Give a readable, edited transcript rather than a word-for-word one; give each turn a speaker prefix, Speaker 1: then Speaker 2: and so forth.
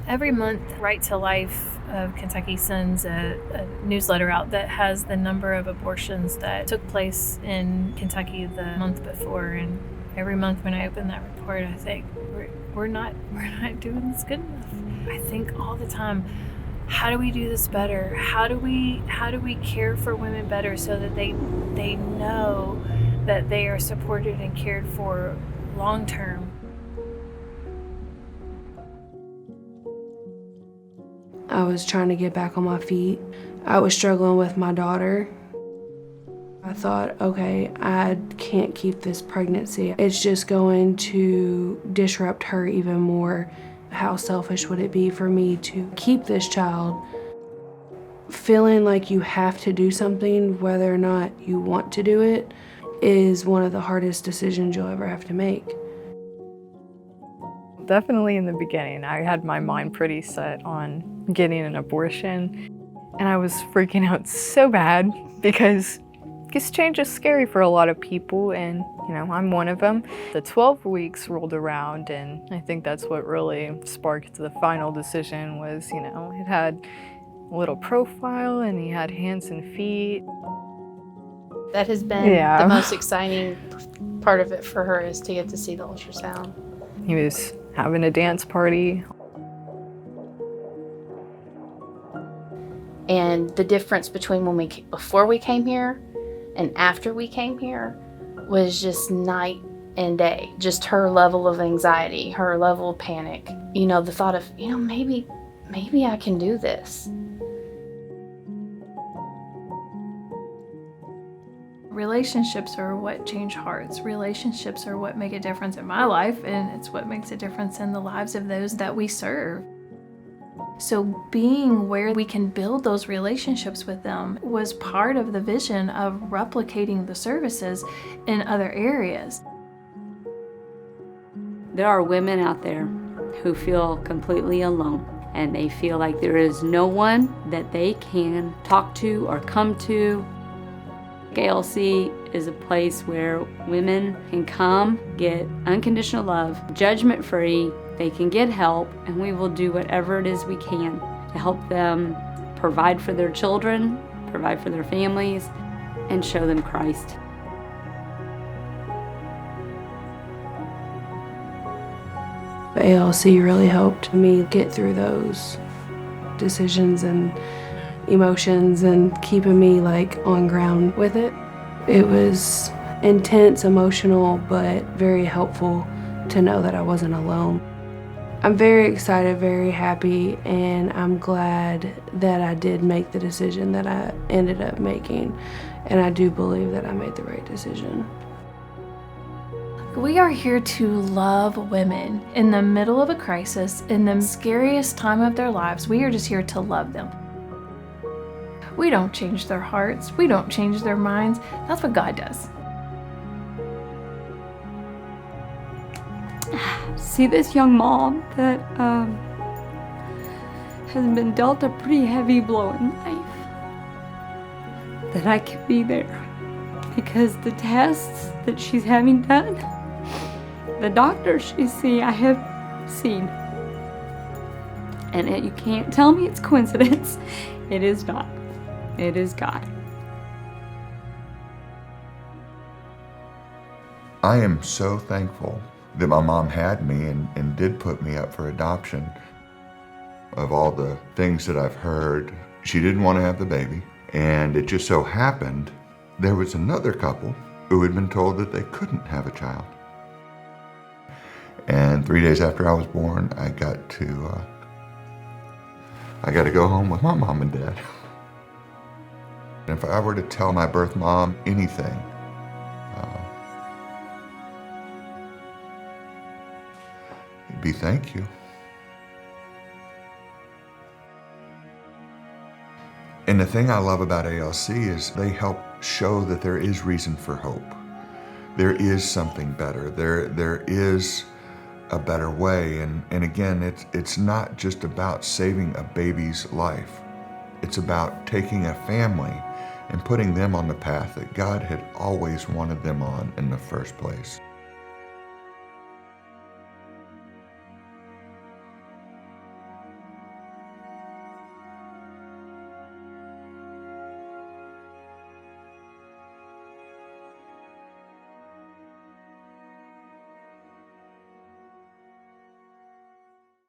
Speaker 1: Every month, Right to Life of Kentucky sends a newsletter out that has the number of abortions that took place in Kentucky the month before. And every month when I open that report, I think, we're not doing this good enough. I think all the time, how do we do this better? How do we care for women better so that they know that they are supported and cared for long term?
Speaker 2: I was trying to get back on my feet. I was struggling with my daughter. I thought, okay, I can't keep this pregnancy. It's just going to disrupt her even more. How selfish would it be for me to keep this child? Feeling like you have to do something, whether or not you want to do it, is one of the hardest decisions you'll ever have to make.
Speaker 3: Definitely in the beginning, I had my mind pretty set on getting an abortion, and I was freaking out so bad because this change is scary for a lot of people, and I'm one of them. The 12 weeks rolled around, and I think that's what really sparked the final decision was, it had a little profile and he had hands and feet.
Speaker 4: That has been the most exciting part of it for her, is to get to see the ultrasound.
Speaker 3: He was having a dance party.
Speaker 4: And the difference between before we came here and after we came here was just night and day. Just her level of anxiety, her level of panic. The thought of, maybe I can do this.
Speaker 1: Relationships are what change hearts. Relationships are what make a difference in my life, and it's what makes a difference in the lives of those that we serve. So being where we can build those relationships with them was part of the vision of replicating the services in other areas.
Speaker 5: There are women out there who feel completely alone, and they feel like there is no one that they can talk to or come to. ALC is a place where women can come, get unconditional love, judgment-free. They can get help, and we will do whatever it is we can to help them provide for their children, provide for their families, and show them Christ.
Speaker 2: ALC really helped me get through those decisions and emotions and keeping me on ground with it. It was intense, emotional, but very helpful to know that I wasn't alone. I'm very excited, very happy, and I'm glad that I did make the decision that I ended up making. And I do believe that I made the right decision.
Speaker 1: We are here to love women in the middle of a crisis, in the scariest time of their lives. We are just here to love them. We don't change their hearts. We don't change their minds. That's what God does.
Speaker 5: See this young mom that has been dealt a pretty heavy blow in life, that I can be there because the tests that she's having done, the doctors she's seeing, I have seen. And you can't tell me it's coincidence. It is not. It is God.
Speaker 6: I am so thankful that my mom had me and did put me up for adoption. Of all the things that I've heard, she didn't want to have the baby, and it just so happened there was another couple who had been told that they couldn't have a child. And 3 days after I was born, I got to go home with my mom and dad. And if I were to tell my birth mom anything, it'd be thank you. And the thing I love about ALC is they help show that there is reason for hope. There is something better. There is a better way. And again, it's not just about saving a baby's life. It's about taking a family and putting them on the path that God had always wanted them on in the first place.